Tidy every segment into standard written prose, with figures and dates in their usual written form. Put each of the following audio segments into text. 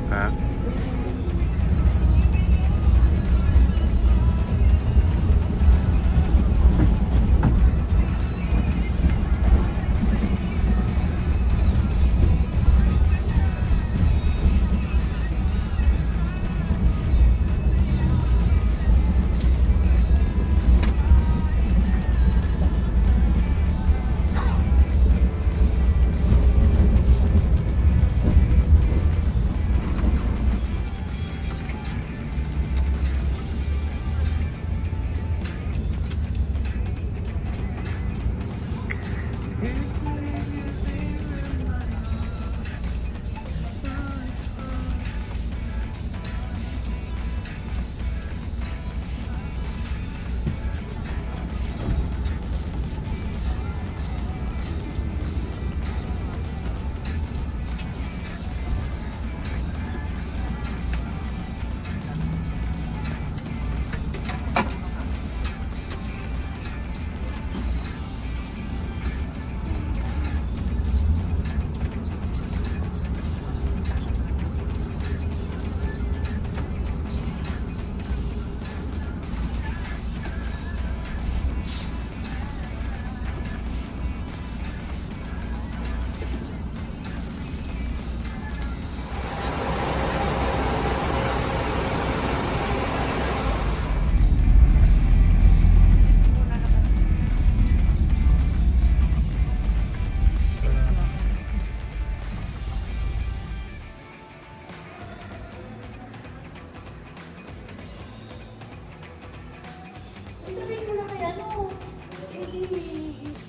Ha?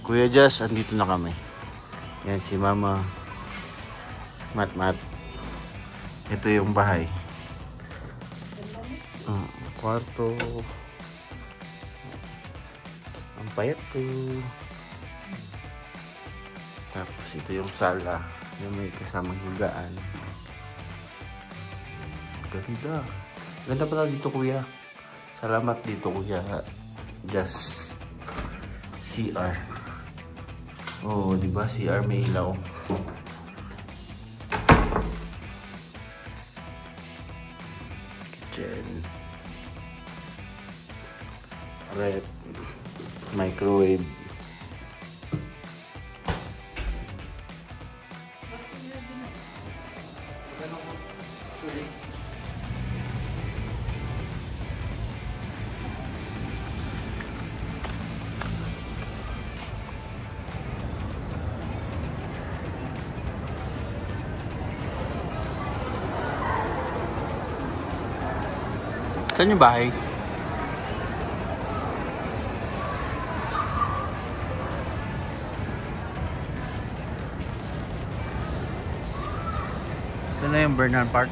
Kuya Jazz, andito na kami. Yan si Mama. Mat. Ito yung bahay. Kwarto. Ang payat ko. Tapos ito yung sala. Yung may kasamang higaan. Ganda. Ganda pala dito, kuya. Salamat dito, kuya. Just CR. Oh, di ba? CR may ilaw. Kitchen. Rep. Microwave. Saan yung bahay? Ito na yung Bernard Park.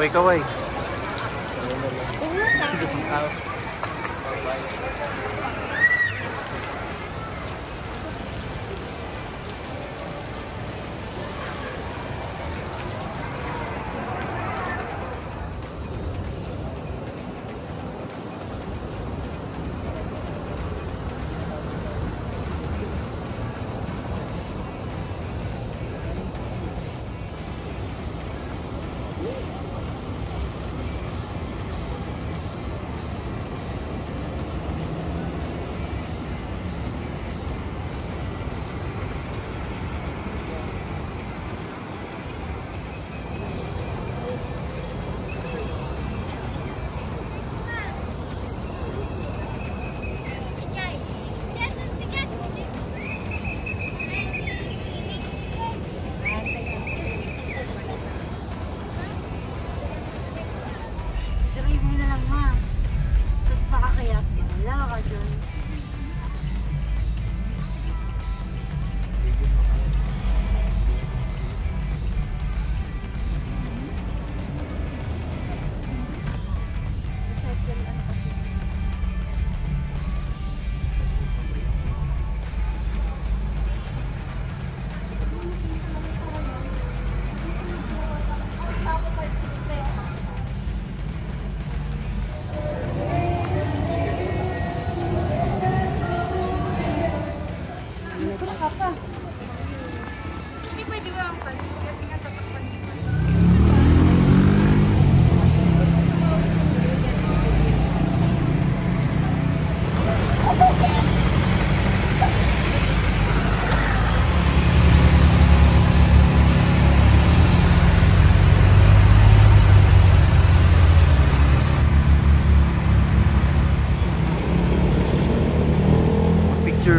Kaway.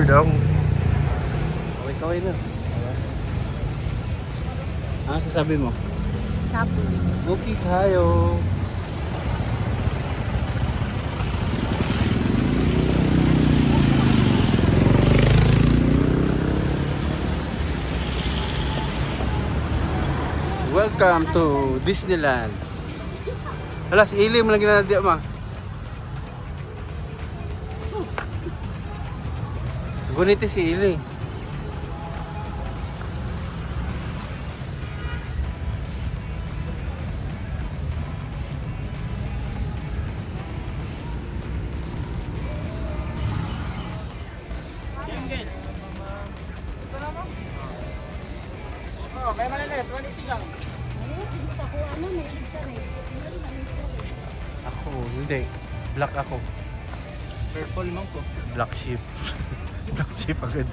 dong. Kaway na. Ano sasabi mo? Tapos. Okay kayo. Welcome to Disneyland. Alas, ili mo lang ginanadya ma. Guniti si ili. May malilit, 180 lang. Ako ano, may isa rin. Ako, hindi. Black ako. Purple mo ko. Black sheep. Black sheep agad.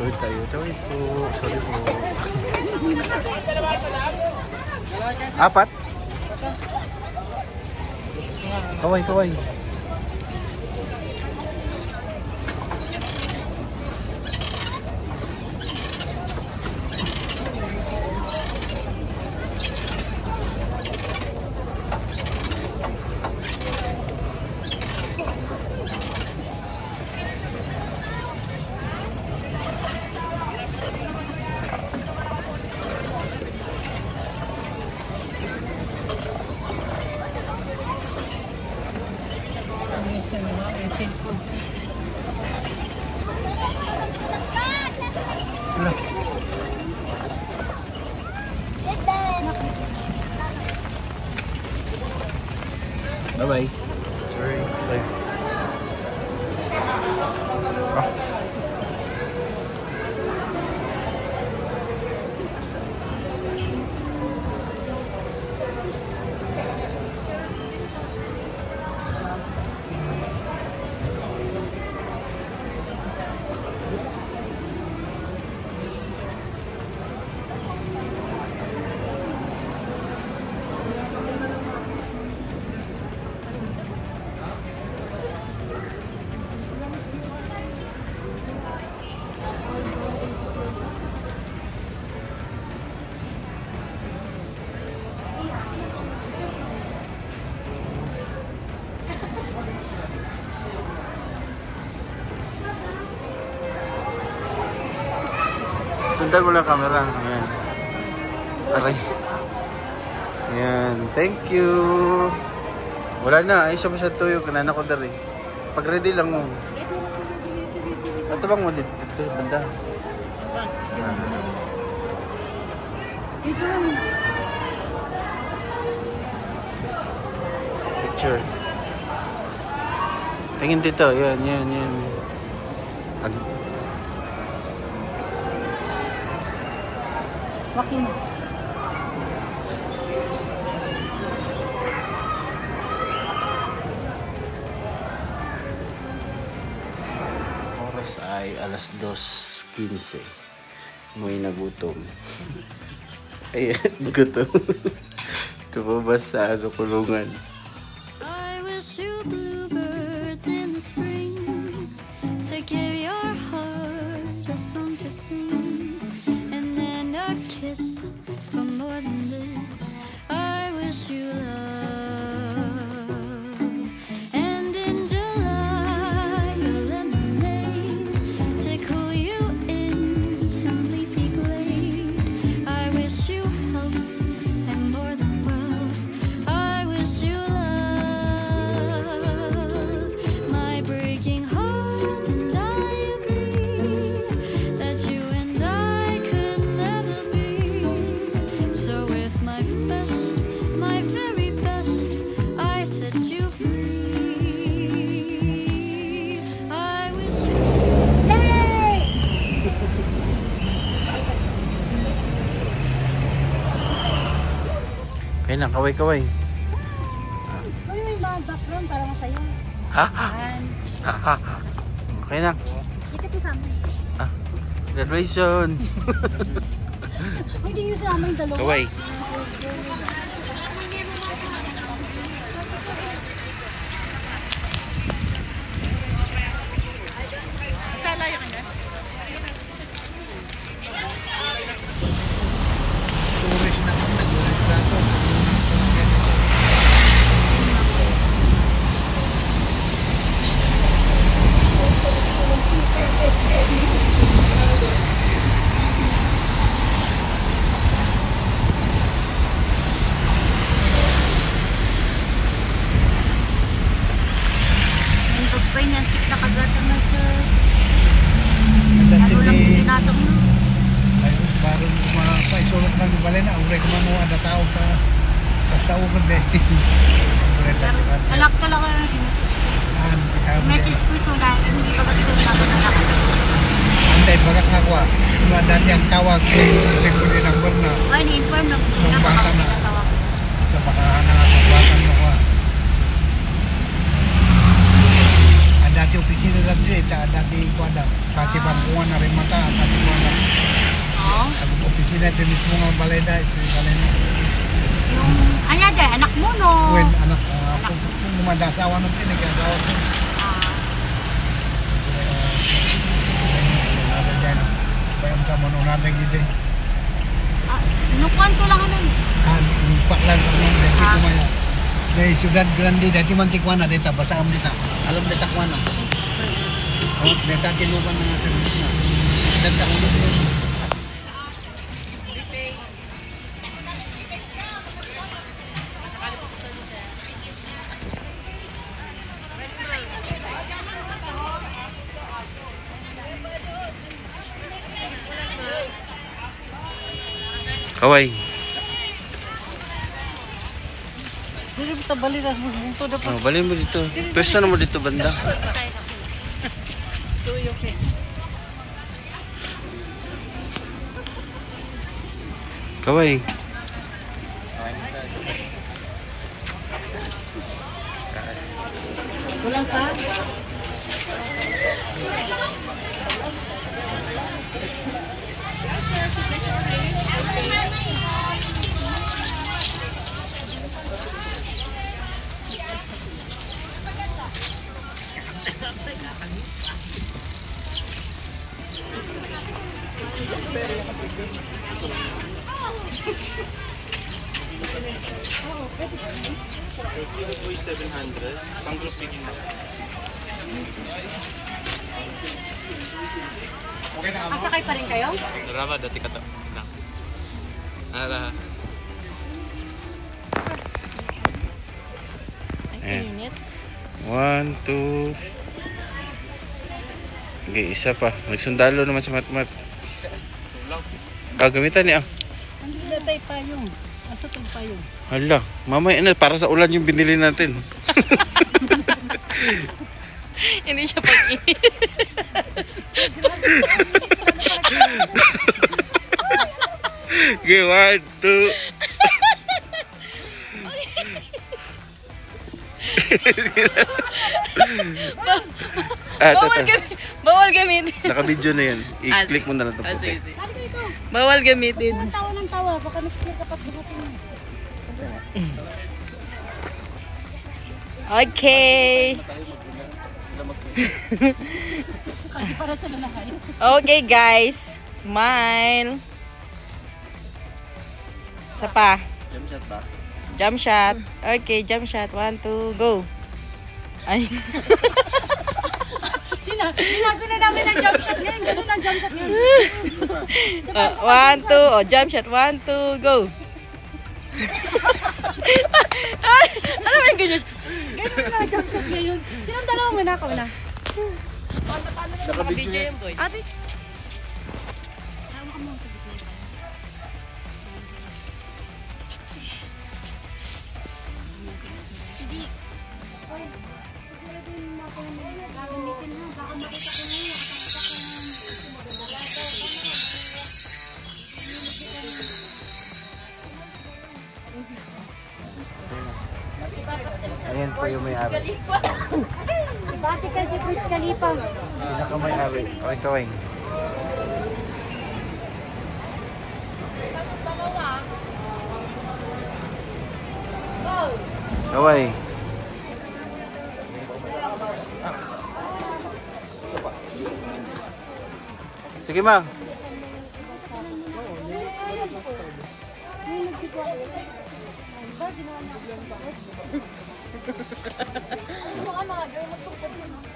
Tawid tayo. Tawid po. Sorry po. Apat? Kaway, kaway. Bye-bye. Sorry. Bye. Sundan mo lang camera. Ayan. Aray. Ayan. Thank you. Wala na. Ay, siya masyad tuyo. Kanana ko dari. Pag ready lang mo. Ito bang mo dito? Banda. Picture. Tingin dito. Yan, yan, yan. Wakin mo. Oras ay alas 2:15. May nagutom. Ayan, gutom. Tumabas sa kulungan. I wish you bluebirds in the spring to give your heart a song to sing, and then a kiss, but more than this, I wish you love. And in July, a lemonade to cool you in some leafy glade. I wish you health and more than wealth. I wish you love. My breaking heart and I agree that you and I could never be. So with my best, my very best, I set you free. I wish you Kaya na, kaway-kaway. Ay, may mama. background para masaya. Ha? Yan. Okay na. Ikot mo sa amin. Graduation. Hindi nyo sama yung dalawa. Kaway. Sala yung kanya? Turis na kung nag-ulit ako. Ang pagpay niyan, tik na kagatan na siya. Ang Ano lang dati tinatong mo? ay baru mga paisulok lang yung balay na uray ko man mo ada tao ka tao ka dati. Uray Pero lang. alak ka lang na yung message ko so na hindi pa kasi na Antay bagat nga ko ah. Mga dati ang tawag uray ko din ang na. ay ni-inform lang sila Baka baka na. pinatawag. Sa bakahan nga sa batan mo ko ah. Ang dati opisina lang dito, dati ko ada. Pati bangkuan na rin mata, dati ko ada. Oo. Ang opisina ito mismo nga balay na, ito yung balay na. Yung anya dyan, anak mo no. When anak, kung gumadasawa ng pinag-agawa ko. Bayang sa mga natin gito. Nukuan ko lang ano. Lupak lang ako nung dati kumaya. Dari Ciudad Grande, dati man tikwana dito, basa am dito. Alam dito kwana. Oh, dito tinuban na nga service na. Dito ako dito. Kaway. Dili mo tabali na bunto dapat. Oh, balin mo dito. Pwesto na mo dito banda. Tuyo pe. Kaway. Kulang pa? Masakay pa rin kayo? Narama dati ka to. Ara. Unit. 1, 2. Okay, isa pa. Nagsundalo naman sa matmat. Gagamitan niya. Hindi na tayo payong. Asa itong payong? Hala, mamaya na. Para sa ulan yung binili natin. Hindi siya pag-init. Okay, 1, 2. Bawal gamitin. Naka-video na yan. I-click mo na lang ito. Sige. Bawal gamitin. Tawa ng tawa, baka next year kapag buhatin mo. Okay. Kasi para sa lalaki. Okay guys. Smile. Isa pa. Jump shot ba? Jump shot. Okay, jump shot. 1, 2, go. Ay. Sinabi na namin ang jump shot ngayon. Ganun ang jump shot ngayon. 1, 2. Oh, jump shot. 1, 2, go. Ano ba yung ganyan? Ganun na ang jump shot ngayon. Sinong dalawa mo na? Ako na. Naka-video yan, boy. Abi. Ayan po yung may-ari. Bati ka si Burj Khalifa. Pinaka-may-ari. Okay, kawing. Kaway. Sige, Mang.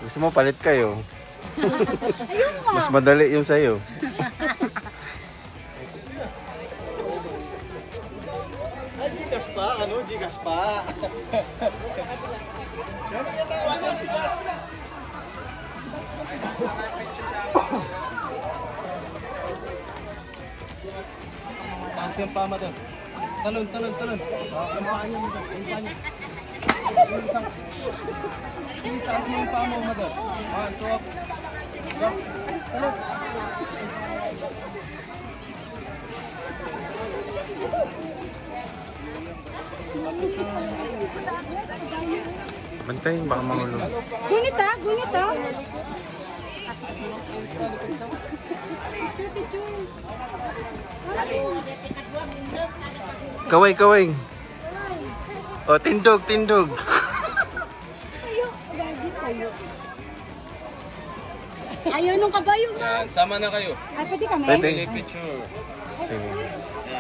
Gusto mo palit kayo? Mas madali yung sa'yo. Gigas pa, ano? Gigas pa. Taas yung pama doon. Talon. Kumakaan niya mo doon. Kumakaan niya. Taas mo yung pama mo doon. 1, 2, up. Talon. Bantayin, baka mahulog. Gunit ah, gunit ah. Kaway. O, tindog. Ayaw nung kabayo mo. Yan, sama na kayo. Ay, pwede kami. Pwede. Picture. Sige.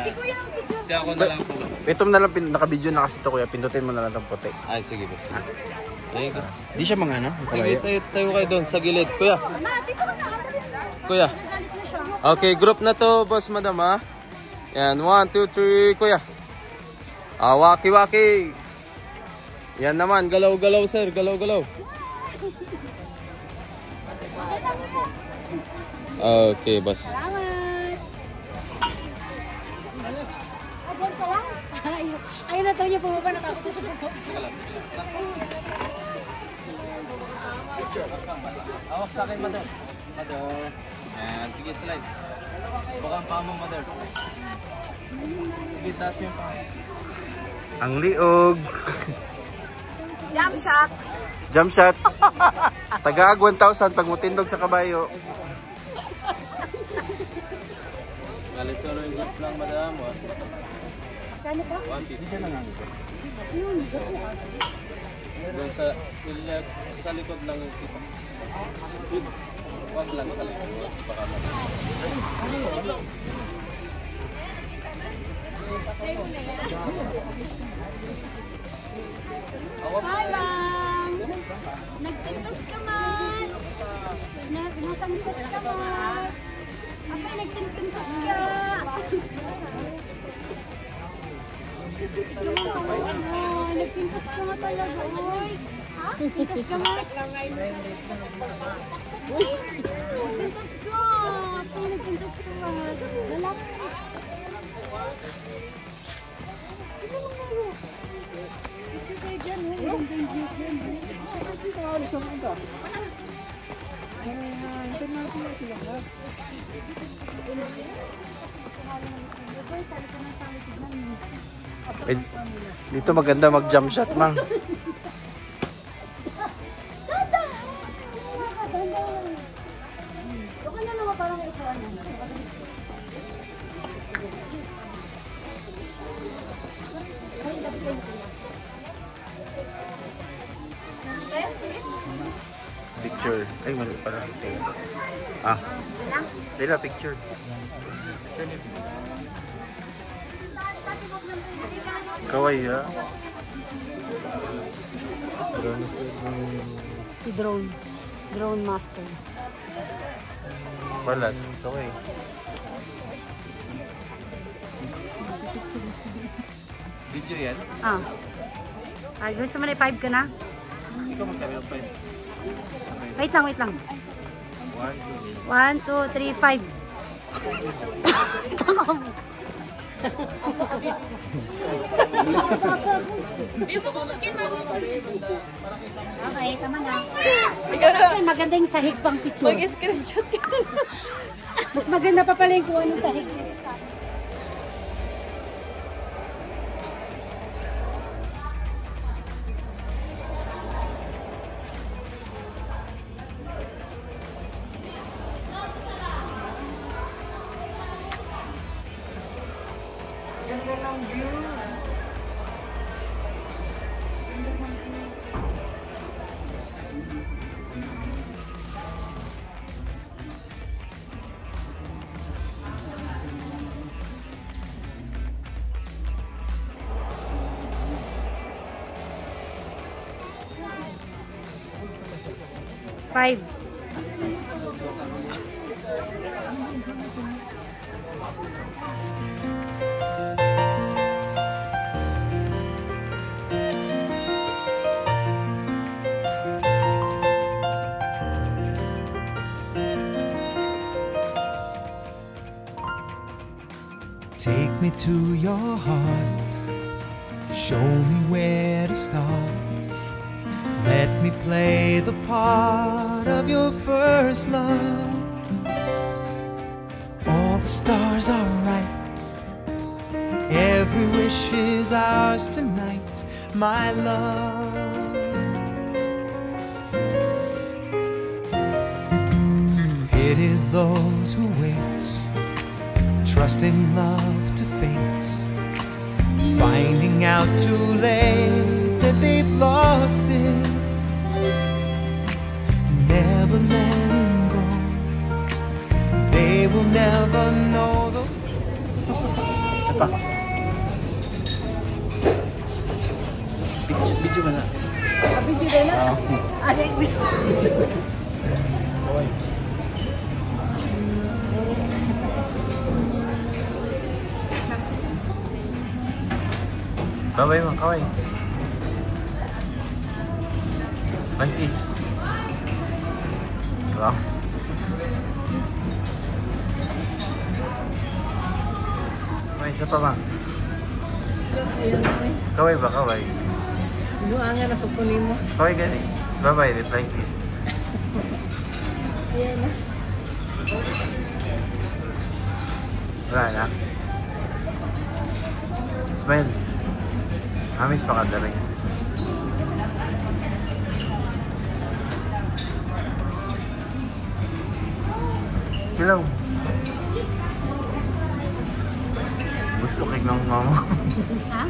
Si Kuya ang picture. Siya ako na lang po. Ito na lang, naka-video na kasi ito kuya. Pindutin mo na lang itong puti. Ay, sige boss. Sige. Di siya mga ano? Sige, tayo kayo doon sa gilid. Kuya. Ma, dito ka na. Kuya. Okay, group na to, boss, madam, ha? Yan, 1, 2, 3, kuya. Waki. Yan naman, galaw-galaw, sir. Galaw-galaw. Okay, boss. Salamat. Abon ka lang. Ayaw na tayo niya pumaba. Natakot na siya pumaba. Hawak sa akin, mother. Mother. Yan, sige, slide. Baka ang paa mo, mother. Sige, taas yung paa. Ang liog. Jump shot. Tagaag 1,000 pag mutindog sa kabayo. Galit solo yung group lang, madam. Kano ba? 150 siya lang ang ito. Doon sa likod lang yung kita. Huwag lang sa likod. Baka Hi, Bang! Nagtintos ka man! Nasangkot ka man! Ako nagtintos ka! Nagtintos ka nga talaga, oy! Ha? Tintos ka man? Nagtintos ka! Ako nagtintos ka man! Lalaki! Ito lang kayo! Picture kayo dyan, oh. Maganda yung view dyan, oh. Ito ka, alis ang ito. Hintay natin na sila, ha? Eh, dito maganda mag-jump shot, Mang. Okay na naman parang ito, ano. Picture. Ay, mali pala. Sila picture. Kaway, ha? Si Drone. Drone Master. Balas. Kaway. video yan. Ay, gusto mo na 5 ka na? Ikaw magsabi ng 5. Wait lang. 1, 2, 3, 5. Okay, tama na. Kasi maganda yung sahig pang picture. Mag-screenshot ka. Mas maganda pa pala yung kung anong sahig. 5. Take me to your heart, show me where to start. Let me play the part of your first love. All the stars are right, every wish is ours tonight, my love. Pity those who wait, trusting love to fate, finding out too late that they've lost it. Never let them go, they will never know the... Isa pa. Video ba na? Video din na. Adik video. Bye-bye mga kaway. Kiss. Wow. May isa pa ba? Kaway ba? Kaway. Luangan na pagkunin mo. Kaway gani. Bye-bye. Reply kiss. Ayan na. Wala na. Smile. Amis pa ka daling. Hello. Gusto kay ng mama. Ha?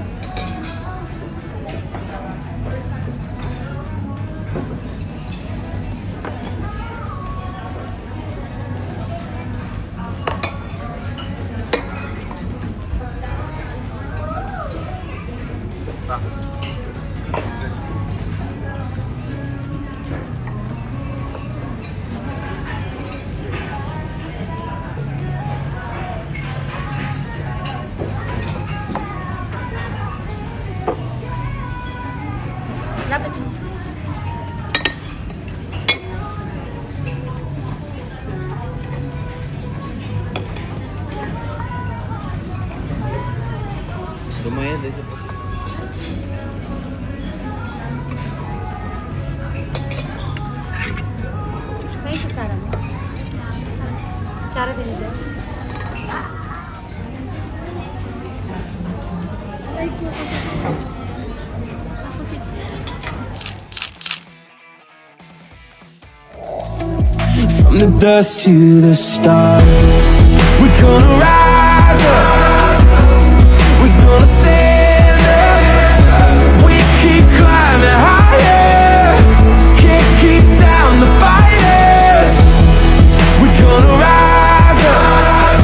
Lapit mo. Lumayan dahil sa pasi. May kutsara mo. Kutsara din ito. Ay, From the dust to the stars, we're gonna rise up, we're gonna stand up, we keep climbing higher, can't keep down the fighters. We're gonna rise up,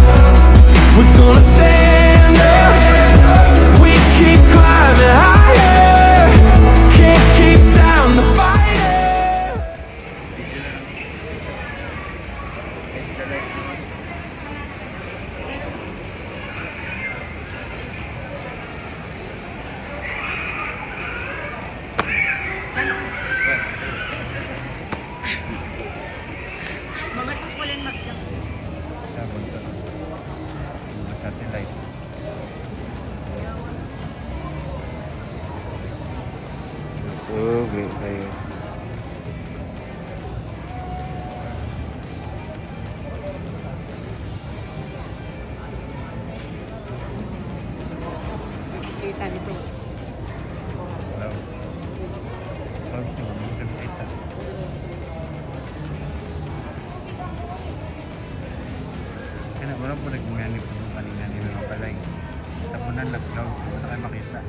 we're gonna stand up, we keep climbing higher, can't keep down the fighters. mga tukulin magdam. Sabon to. Mga satellite. Oh, great kayo. Kita nito. Clouds. Clouds yung mga kita. Kaya wala po nagmanip yung kanina ni mga palay. Tapunan lang clouds. Wala kayo makita.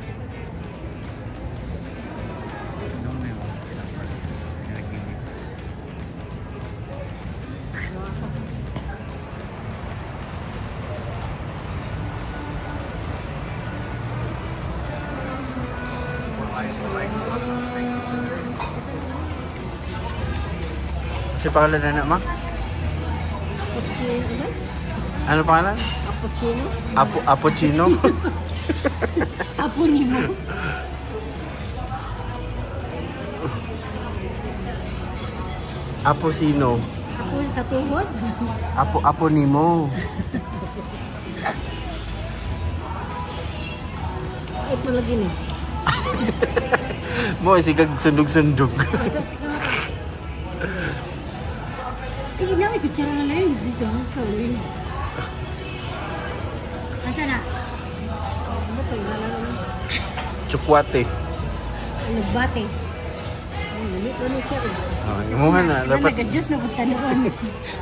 Doon na yung mga pinapalay. Sige nag-inis. Si pangalan na ma? Cappuccino. Ano pangalan? Cappuccino. Apuccino? Apo ni mo. Apocino. Apo sa tuhod. Apo Nimo. Ito lagi ni. Mo sigag sundog-sundog. Eh, namin kutsara na lang. Di sa mga kawin. Asa na? Ano pa yung lang? Chukwate. Nagbate. Lamit ko na siya. Imuhan na. Dapat Nag-adjust na punta noon.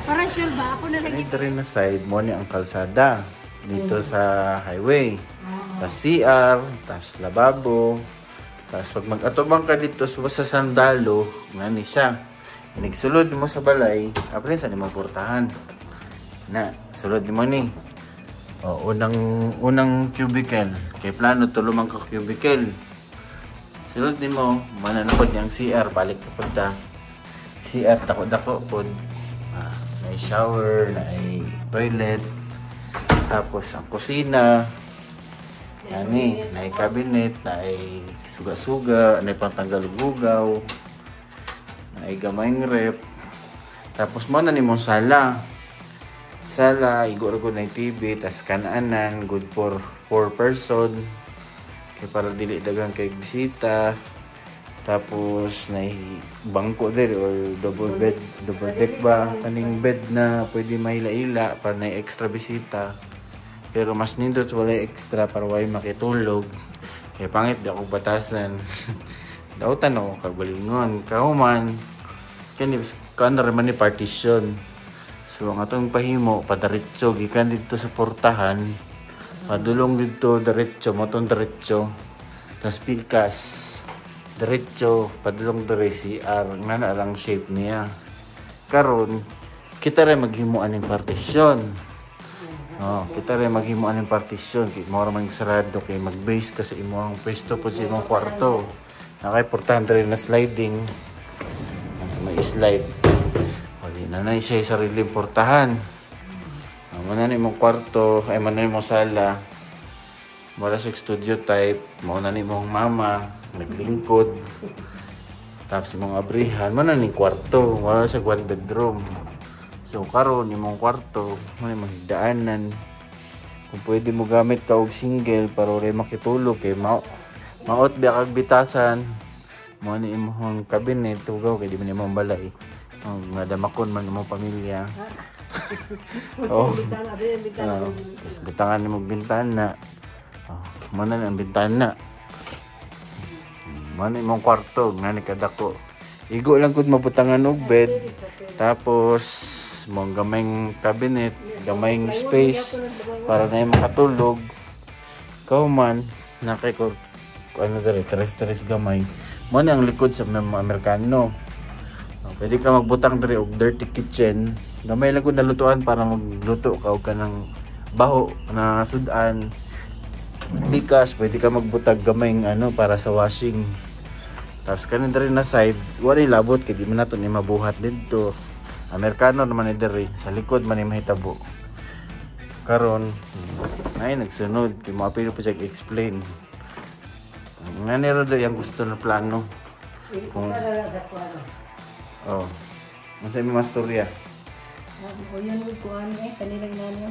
Para sure ba? Ako na lagi. dito rin na side mo ni ang kalsada. Dito sa highway. Tapos CR. Tapos lababo. Tapos pag mag-atubang ka dito sa sandalo, nani siya. Nagsulod mo sa balay, apre sa mo portahan. Na, sulod mo ni. O, unang cubicle. Kay plano tulumang ka cubicle. Sulod mo, mananapod niyang CR, balik ka punta. CR, dako-dako po. May shower, may toilet. Tapos ang kusina. Yan may cabinet, may suga-suga, may pantanggal-gugaw. May gamayng rep. Tapos mo na ni mong sala. Sala, igor ko na yung TV, tas kanaanan, good for 4 person. Kaya para dili dagang kay bisita. Tapos na bangko din or double deck ba kaning bed na pwede maila-ila para na extra bisita. Pero mas nindot wala extra para way makitulog. Kaya pangit di ako batasan. Dautan ako kagalingon. Kauman kana ra man ni partition. So ang atong pahimo padaretso gikan dito sa portahan. Padulong dito diretso, motong diretso. Tas pikas diretso, padulong dire CR. Nana lang shape niya. Karon kita rin maghimuan ng partition. Kita rin maghimuan ng partition. Mo ra man sarado kay mag-base ka sa imong pwesto po sa imong kwarto. Naka-importante rin na sliding. May slide. Wali na na siya sa sarili portahan. Muna na imong kwarto, ay muna na imong sala. Wala sa studio type. Muna na imong mama, naglingkod. Tapos imong abrihan, muna na imong kwarto. Wala sa 1 bedroom. So karon imong kwarto, muna imong higdaanan. Kung pwede mo gamit ka og single para rin makitulog kay maot biya kag bitasan. Mo ni imong cabinet tugaw kay di man imong balay. Madamakon man imong pamilya. Bitangan imong bintana. Mo na ang bintana. Mo na imong kwarto ngani kadako. Igo lang kun mabutangan og bed. Tapos mong gamayng cabinet, gamayng space para na makatulog. Kauman nakay ko ano dere tres gamay. Mo na ang likod sa mga Amerikano. Pwede ka magbutang dere og dirty kitchen. Gamay lang ko nalutuan para magluto ka og kanang baho na sudan. Bikas pwede ka magbutag gamayng ano para sa washing. Tapos kanin dere na side, wala labot kay di man nato ni mabuhat didto. Amerikano naman ni dere sa likod man ni mahitabo. Karon ay nagsunod kay mapilo pa siya explain. Nga nero do yung gusto na plano. Kung ano sa mga storya? O yun ko ano kanilang nanyo.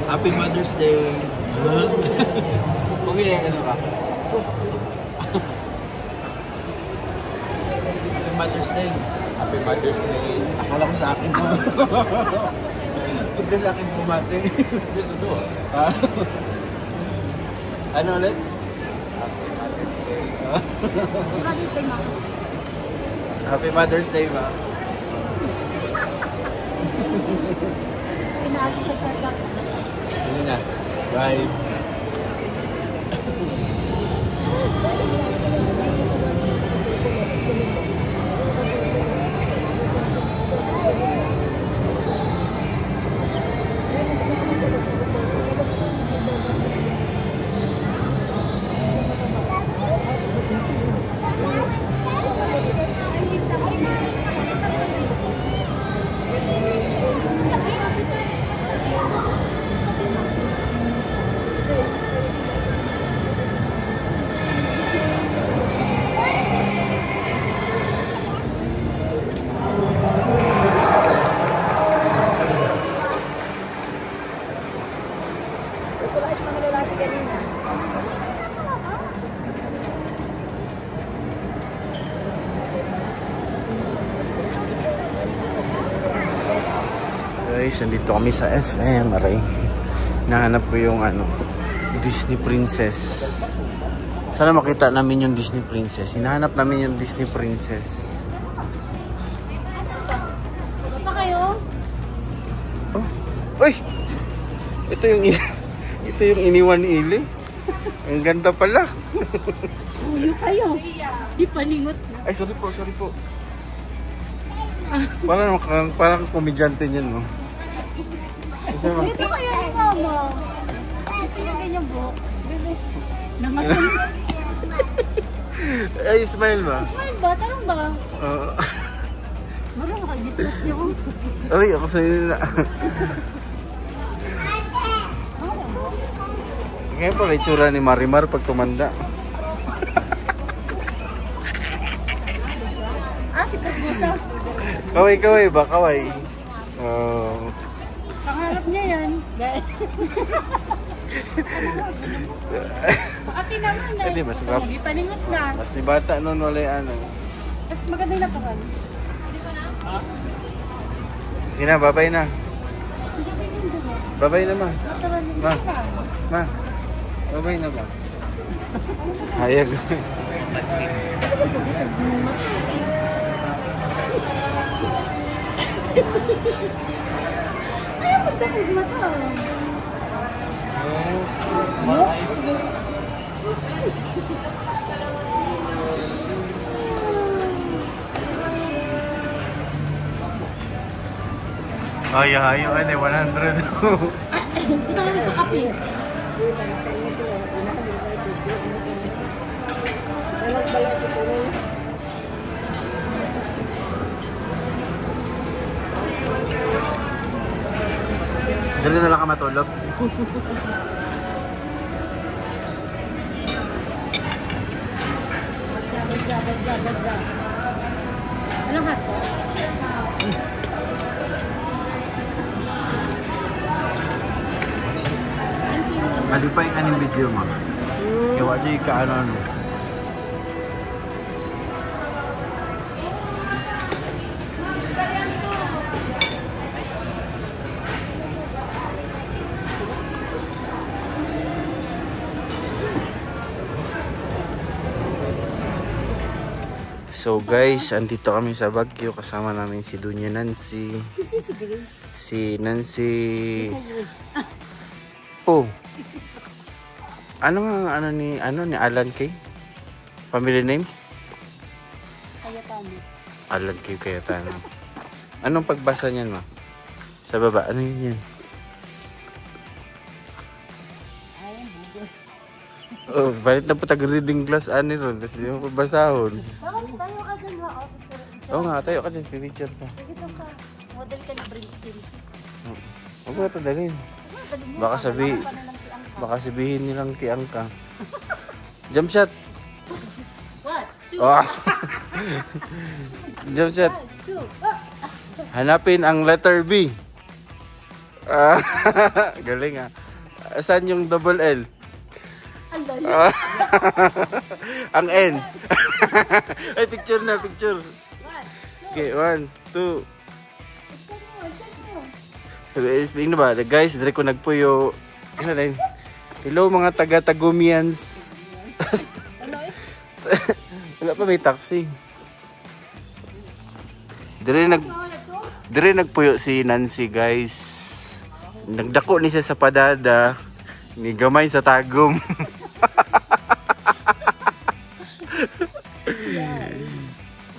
Happy Mother's Day! Okay, ano ka? Happy Mother's Day! Happy Mother's Day! Akala ko sa akin mo. Ito sa akin bumati. Ano ulit? Mother's Day, Mom. Happy Mother's Day, ma. Pinaagi sa shortcut. Sige na. Bye. Guys, nandito kami sa SM, aray. Nahanap ko yung ano, Disney Princess. Sana makita namin yung Disney Princess. Hinahanap namin yung Disney Princess. Bata kayo? Oh, uy! Ito yung iniwan ni Ili. Ang ganda pala. Uyo kayo. Ipaningot na. Ay, sorry po. Parang komedyante niyan, no? Dito kayo ni Mama. Kasi yung ganyang buhok. Nangatang. Ay, smile ba? Smile ba? Tarong ba? Oo. Marang makagisot yung. Ay, ako sa'yo na. Ngayon pala itsura ni Marimar pag tumanda. Si Pusbusa. Kaway ba? Kaway. Oh. Pangarap niya yan. Makati naman na. Hindi, mas maganda. Ipaningot na. Mas ni bata noon wala ano. Mas maganda yung napakan. Sige na, babay na. Babay na, ma. Ma. Ma. Babay na ba? Hayag. Ayaw magdakog mata. Hayo, ano, 100. Ito kami sa kape. Dali na lang ka matulog. Badza. Anong hot sauce? Mali pa yung anong video, ma. Kaya wajay ka ano. So guys, andito kami sa Baguio. Kasama namin si Dunya Nancy. Si Nancy. Oh. Ano ni Alan Kay? Family name? Cayetano. Alan Kay Cayetano. Anong pagbasa niyan, ma? Sa baba, ano yun yan? Oh, balit na po tag-reading class ani ron, tapos di mo pabasahon. Bakit tayo ka dyan ba? Oo nga, tayo ka dyan, picture pa. Dito ka. Model ka na Brinkin. Huwag mo ito dalhin. Baka sabihin nilang tiang ka. Jump shot. What? Oh. Jump shot. Hanapin ang letter B. Galing ah. Saan yung double L? Ang N. Ay, picture na, picture. Okay, 1, 2. Sabi na ba? Guys, dire ko nagpuyo. Hello mga taga-Tagumians. Wala pa may taxi. Dire nagpuyo si Nancy, guys. Nagdako ni siya sa padada. Ni gamay sa tagom.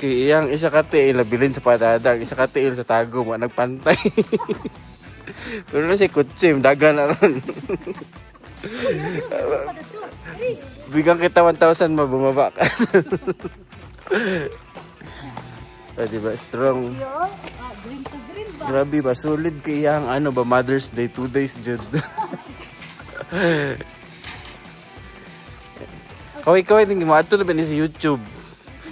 Kaya iyang isa ka tiil nabilin sa padada, isa ka tiil sa tagom, nagpantay. Pero na si Kutsim, daga na ron. Bigang kita 1,000 mabumaba ka. So, diba, strong. Green to green ba? Grabe ba, solid kaya ang ano ba, Mother's Day, 2 days dyan. Kaway, hindi mo ato na ba niya sa YouTube?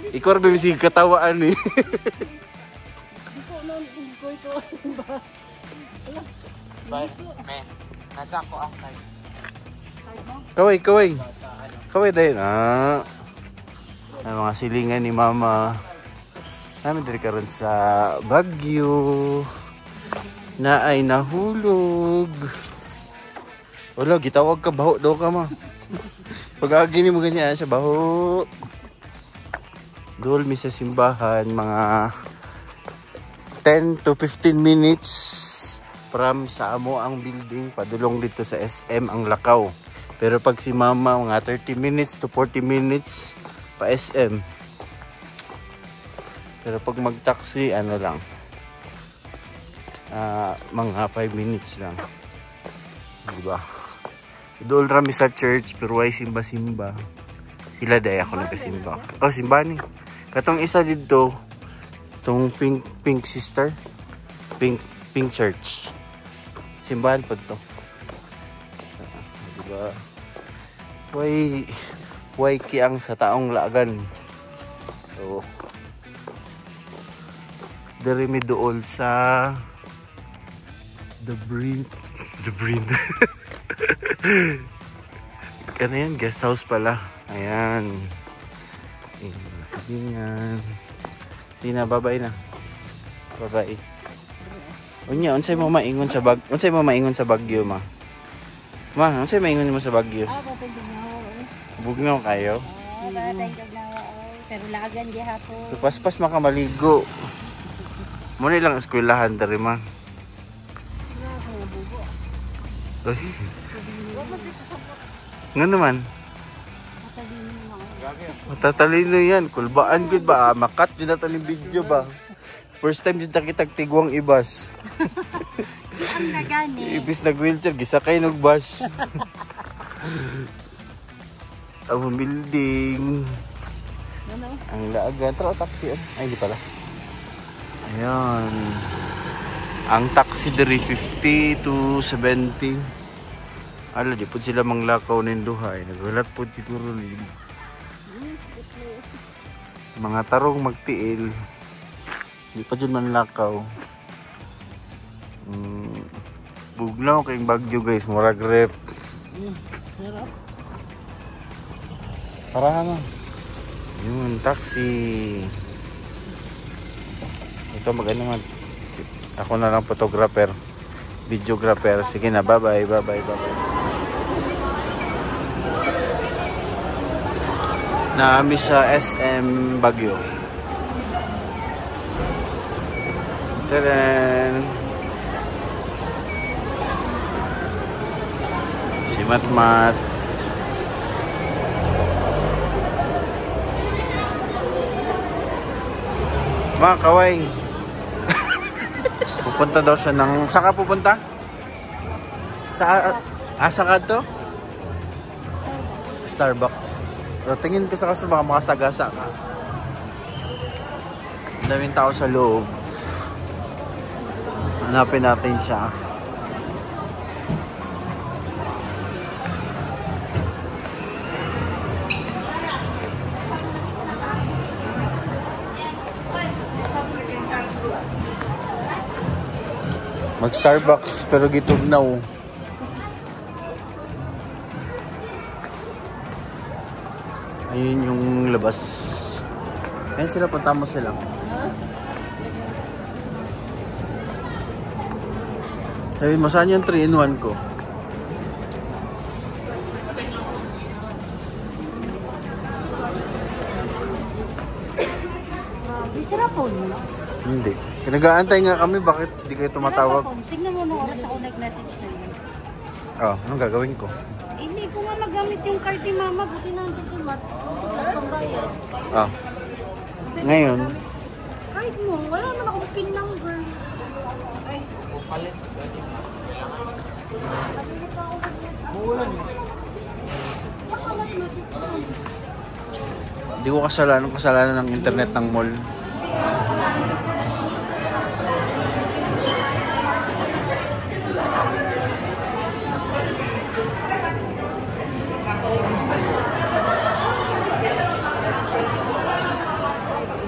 Ikaw rin ba may sige katawaan eh. Hindi ko nang ingoy ko. Nasa ako ang Kaway dahil na. Ang mga silingan ni Mama. Namin dali ka rin sa Baguio. Na ay nahulog. Wala, gitawag ka, baho daw ka ma. Pag-agini mo ganyan siya, baho. Doon mi sa simbahan, mga 10 to 15 minutes from sa amo ang building, padulong dito sa SM ang Lakaw. Pero pag si Mama, mga 30 minutes to 40 minutes pa SM. Pero pag mag-taxi, ano lang, mga 5 minutes lang. Diba? Doon rami sa church, pero ay simba-simba. Sila day ako nagkasimba. Oh, simba ni. Katong isa dito, itong pink sister, pink church. Simbahan po ito. Diba? Way kiang sa taong laagan. So, dari mi dool sa The Brink. Ano yan? Guest house pala. Ayan. Sige nga. Sige na, babay na. Babay. Unya, unsay mo maingon sa Baguio, ma? Ma, unsay maingon mo sa Baguio? Patay ginawa. Bugnaw kayo? Patay ginawa. Pero lagan gihapon. Paspas makamaligo. Muna lang eskwelahan dari ma. Ay. Nga naman. Matatalino yan. Kulbaan good ba? Makat yun natin yung video ba? First time yun nakitag tigwang ibas. Ang nagani. Ibis nag-wheelchair, gisakay nag-bus. Ang building. Ang laagan. Tara, taxi. Ay, hindi pala. Ayan. Ang taxi dari 50 to 70. Ala, di po sila manglakaw ng duhay. Naghulat po siguro nila. Mga tarong magtiil. Di pa dyan manlakaw. Bugnaw kayong Baguio guys. Murag rep. Tara nga. Yun, taxi. Ito mag-ano nga. Ako na lang photographer. Videographer. Sige na, bye-bye. Naami sa SM Baguio. Tadaan! Si Matmat. Mga kaway. Pupunta daw siya ng... Saan ka pupunta? Asa ka to? Starbucks. So, tingin ko sa kaso baka makasagasa ka. Daming tao sa loob. Hanapin natin siya. Mag Starbucks pero gitugnaw. Ayun yung labas. Ayan sila, punta mo sila. Sabi mo, saan yung 3-in-1 ko? cellphone mo? Hindi. Nag-aantay nga kami, bakit di kayo tumatawag? Tingnan mo nung oras ako nag-message sa'yo. Oh, anong gagawin ko? Hindi ko nga magamit yung card ni Mama. Buti nandiyan si Matt. Buti ka pambayad. Oh. Ngayon, Card mo. Wala naman akong PIN number. Ay. hindi ko kasalanan ng internet ng mall.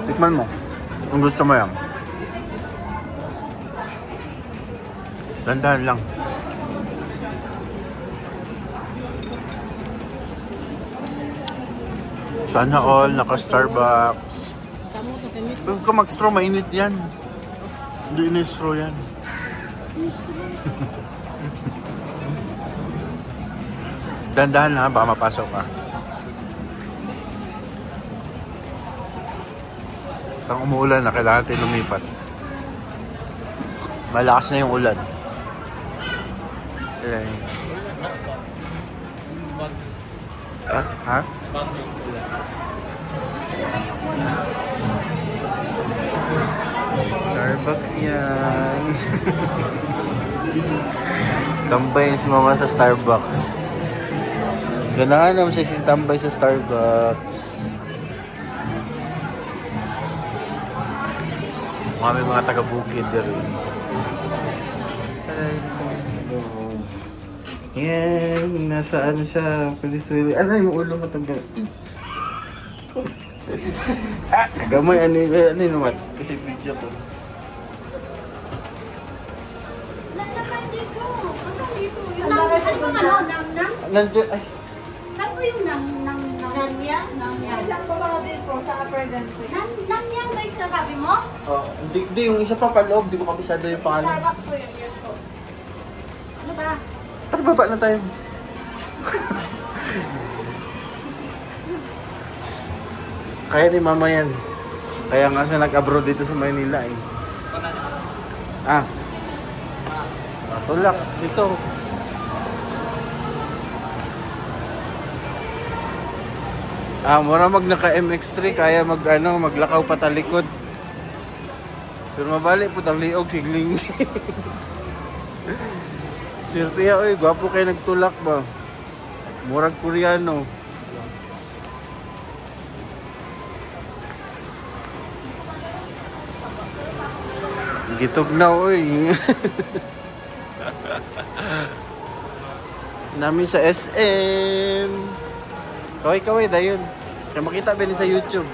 Tikman mo. Kung gusto mo yan. Dandahan lang. Sana all, naka-Starbucks. Huwag ka mag-straw, mainit yan. Hindi ina-straw yan. Dandahan ha, baka mapasok ka. Pang umuulan na, kailangan tayo lumipat. Malakas na yung ulan. Ayan. Ha? Starbucks yan. Tambay si Mama sa Starbucks. Ganahan naman siya tambay sa Starbucks. May mga taga-bukid rin. Yan, nasaan siya? Pilisuli. Ano yung ulo mo tanggal? Gamay, ano yung naman? Kasi video to. Naglaman dito. Saan dito? Ano bang ano? Nang? Nandiyan, ay. Saan po yung nang? Nangyan? Sa isang babae po, sa upper gantry. Nangyan ba yung sinasabi mo? Oh, hindi, yung isa pa paloob, di mo kabisado yung pangalan. Starbucks po yun po. Ano ba? Tara, baba na tayo. Kaya ni Mama yan. Kaya nga siya nag-abroad dito sa Maynila eh. Tulak, dito. Mura mag naka MX3, kaya maglakaw patalikod. Pero mabalik po tang liog, sigling. Swerte ya, oy, gwapo kayo nagtulak ba? Murag Koreano. Gitog na, oy. Namin sa SM. Kaway-kaway, dayon. Kaya makita ba sa YouTube?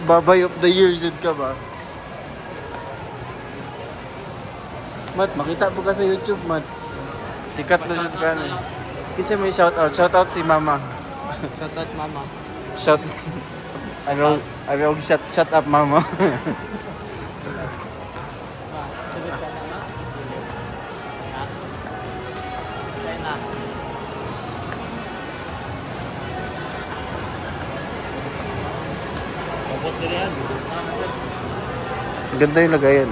Babay of the year, Zid ka ba? Mat, makita po ka sa YouTube, Mat. Sikat na siya ka na. Kasi may shoutout. Shoutout si Mama. Shoutout Mama. Shut up, Mama. Ganda yung lagayan.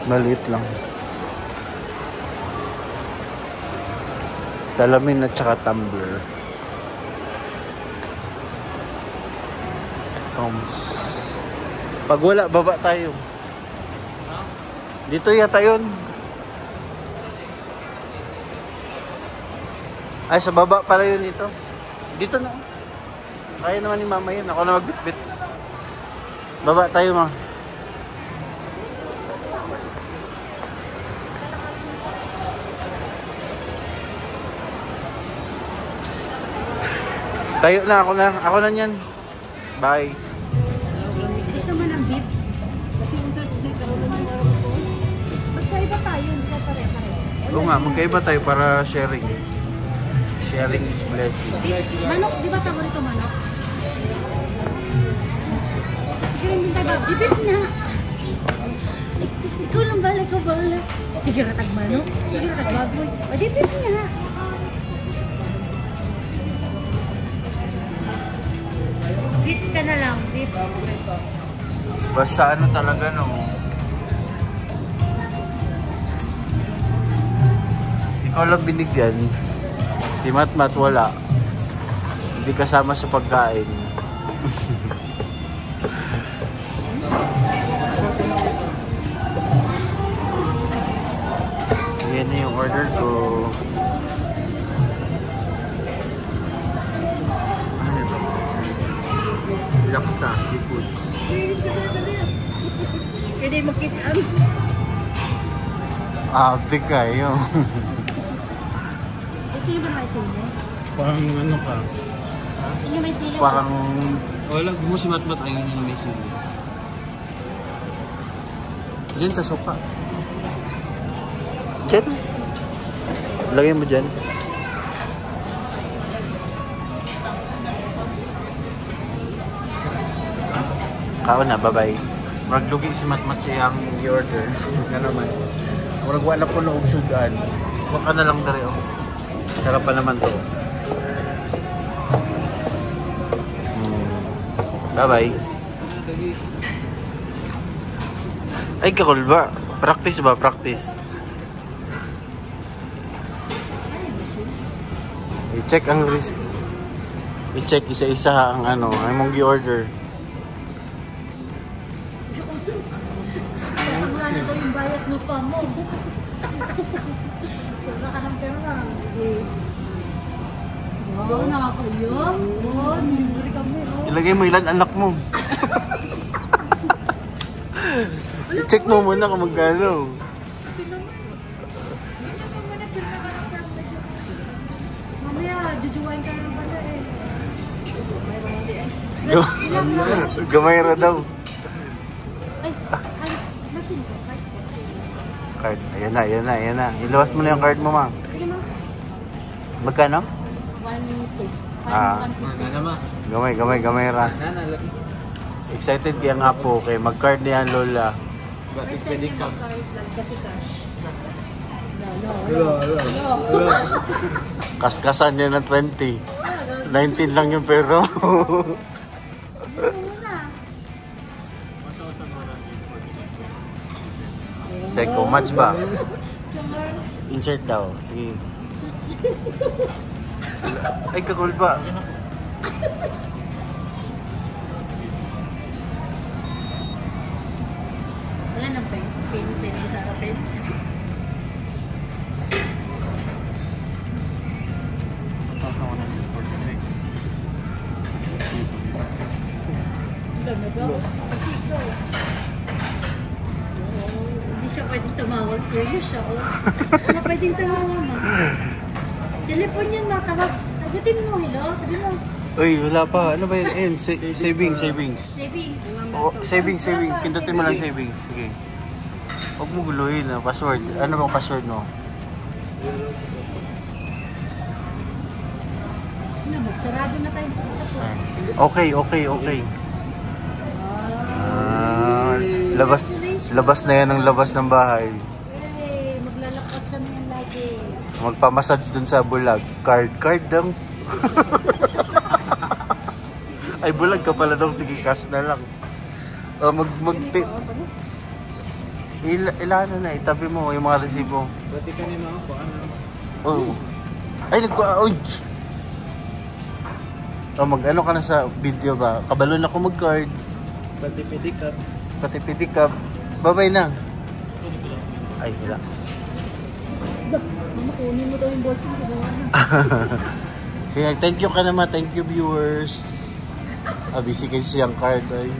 Maliit lang. Salamin at saka tumbler. Pag wala, baba tayo. Dito yata yun. Ay, sa baba pala yun dito. Dito na. Kaya naman ni Mama yun. Ako na magbitbit. Baba tayo, Ma. Tayo na, ako na yan. Bye. Gusto mo ng beef? Kasi yung sa karoon ng araw ko. Magkaiba tayo, hindi ka pare-pare. Oo nga, magkaiba tayo para sharing. Sharing is blessing. Manok, di ba paborito manok? Sige rin din tayo ba? Beef na! Ikaw lang bala, ikaw bala. Sige ratag manok, sige ratag baboy. O di beef nga. Beef ka na lang, beef. Basta ano talaga no. Ikaw lang binigyan. Si Matmat wala. Hindi kasama sa pagkain. Yan na yung order ko. Ano ba? Laksa, seafoods. Pwede makita. Ate kayo. Ito yung may sili. Parang ano ka? Sino may sili? Parang... Wala, mo si Matmat ayaw niya na may sili. Diyan sa sopa. Diyan. Lagay mo dyan. Kaon na, bye-bye. Maglugi si Matmat siyang i-order. Nga naman. Murag wala ko na ugsudan. Huwag ka na lang dari oh. Sarap pa naman to. Bye-bye. Ay, kakul ba? Practice ba? Practice. I-check ang i-check isa-isa ang ano, ay mong gi-order. Kasama na daw yung bayat lupa mo. Wala ka ng pera. Wow, nakakayong. Oh, niluri kami. Ilagay mo ilan anak mo. I-check mo muna kung magkano. Mamaya, jujuwain ka ng bala eh. Gamay ra daw. Ay, machine ko. Card. Ayan na, ayan na, ayan na. Ilawas mo na yung card mo, ma. Sige mo. Magkano? 150. Ah. Gamay ra. Excited kaya nga po kay mag-card niya Lola. First time niya mag-card lang kasi cash. Kaskasan niya ng 20. 19 lang yung pero. Check kung match ba. Insert daw. Sige. Ay, kakul ba? Wala nang pen. Pen sa pen. Hindi siya pwedeng tumawag. Serious siya. Wala pwedeng tumawag. Telepon yun na. Tawag. Sagutin mo. Hello? Sabi mo. Uy, wala pa. Ano ba yun? Savings. Savings. Oh, savings. Pindutin mo lang savings. Sige. Huwag mo guluhin na. Password. Ano bang password mo? Magsarado na tayo. Okay. Labas na yan ang labas ng bahay. Hey, maglalakot siya na yan lagi. Magpamassage dun sa bulag. Card lang. Ay, bulag ka pala daw. Sige, cash na lang. Ilan na, itabi mo yung mga resibo. Dati kanina ako, Oh. Ay, Uy! Mag-ano ka na sa video ba? Kabalo na ako mag-card. Pati pedicab. Bye-bye na. Ay, wala. Mama, kunin mo daw yung boyfriend ko. Kaya, thank you ka naman. Thank you, viewers. Busy kasi siyang card. Ay.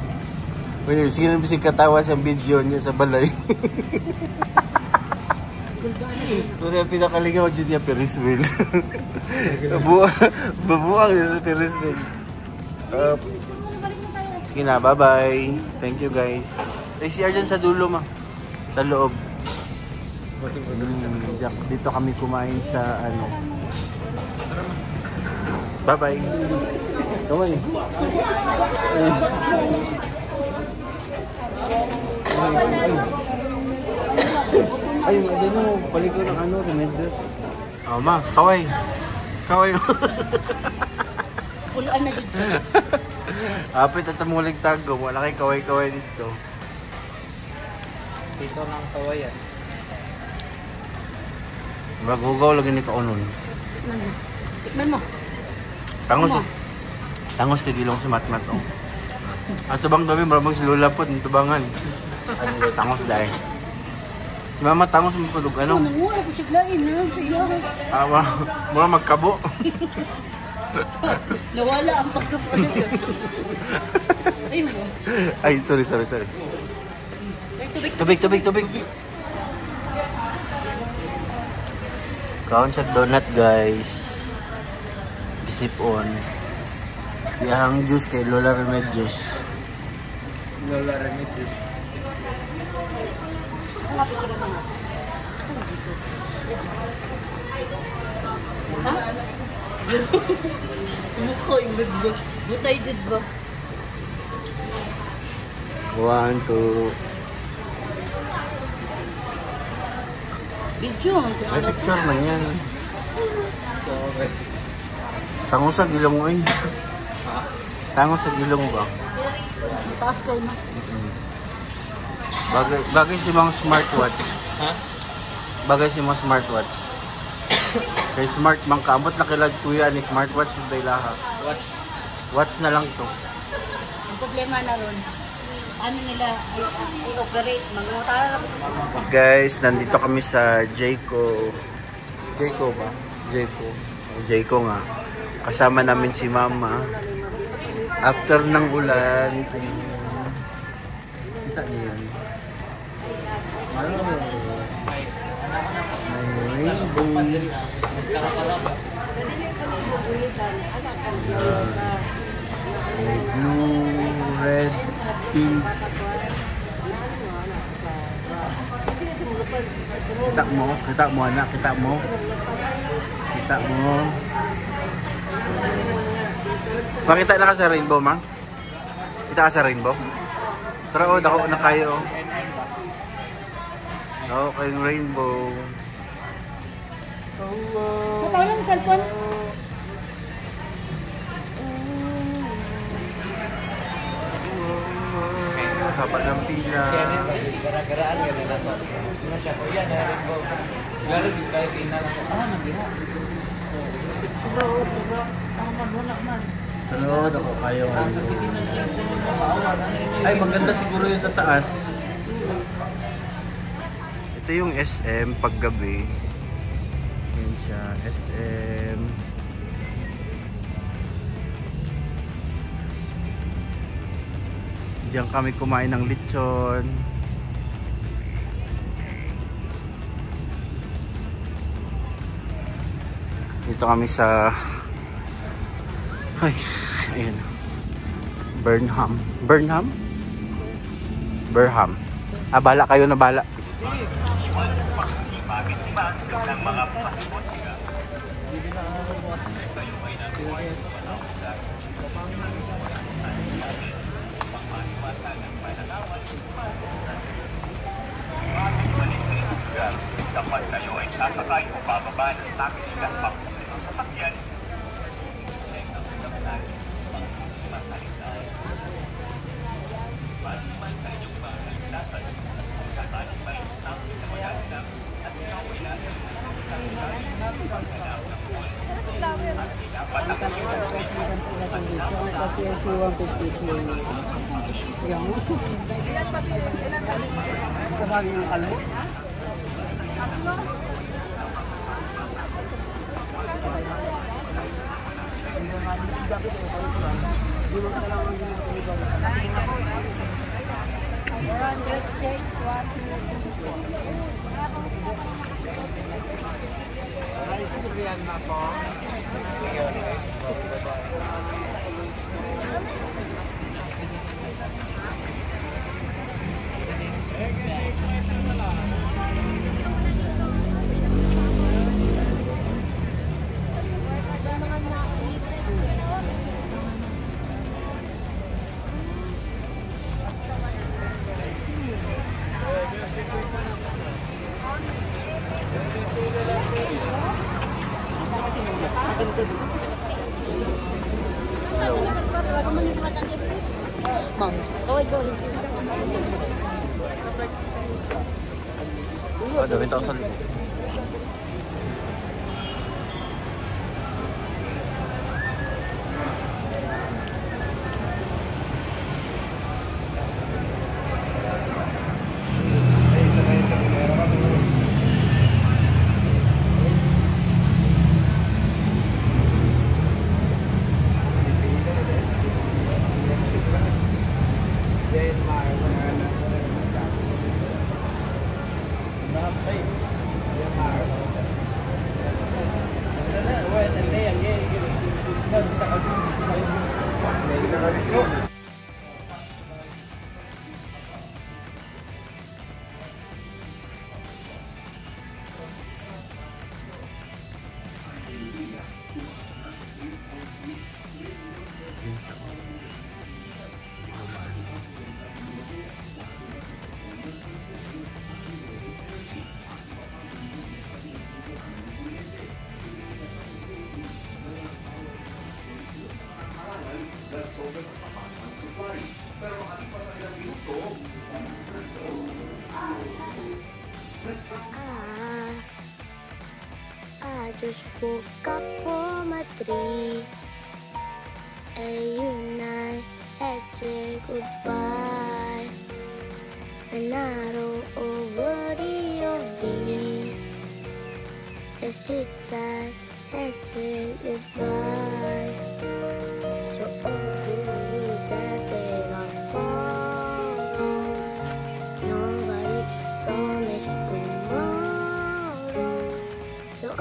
Uy, sige na bisig katawa sa video niya sa balay. Ito yung pinakaligaw dyan niya, Perisville. Babuang niya sa Perisville. Sige na, bye-bye. Thank you, guys. Ay, CR dyan sa dulo, ma. Sa loob. Dito kami kumain sa ano. Bye-bye. Kamay. Ay, ano, balik ko ng ano, remedios. Oh, ma, kaway. Kaway mo. Puluan na dito. Apit at tamulig tago. Wala kay kaway-kaway dito. Dito lang kawayan. Magugaw lagi ni kaunon. Tikman mo. Tangos kay gilong si Matmat. Oh. At tubang gabi, maramang si Lola po, tubangan. Ano tangos dahil. Si Mama tangos mo pulog, ano? Nanguha ko siglain na sa iyo. Mura magkabo. Nawala ang pagkapalit. Ayun mo. Ay, sorry. Tubig. Kaon sa donut, guys. Gisipon. Yahang juice kay Lola Remedios. Mukha yung butay dyan ba? 1, 2. Video. Ay, picture man yan. Tangos sa gilong mo yun. Tangos sa gilong ba? Taas kayo na. Bagay si mga smartwatch. Ha? Bagay si mga smartwatch. Kay smart mang kaabot na kilad kuya ni smartwatch mo tayo laha. Watch na lang to. Ang problema na ron, ano nila i-operate, mag-utara na. Guys, nandito kami sa Jayco. Jayco ba? Jayco nga. Kasama namin si Mama. After ng ulan, kita niyo yan. May rainbows. Blue, red, pink. Kita mo anak, kita mo. Makita na ka sa rainbow, Mang? Kita ka sa rainbow? Tara, o, dako na kayo. Oo, kayong rainbow. Paano yung cellphone? Haba ng pila. Gara-garaan ka rin nato. Sino siya? Kuya na rin po. Lalo din kayo tina na. Nandira. Sobra. Tanood ako kayo. Sa sige ng cellphone mo maawa. Ay, maganda siguro yun sa taas. Ito yung SM paggabi. Yan siya, SM. Diyan kami kumain ng lechon. Dito kami sa ayun. Burnham. Bala kayo na bala. Dapat kayo ay sasakay o bababa ng taxi at papunta ng sasakyan. Bago maniwatan Mom. Oh, ikaw. Dami tao sa likod. I just woke up from a tree, and you and I had said goodbye. And I don't worry of me, as it's I had said goodbye. So that's where I fall. Nobody promised tomorrow, so I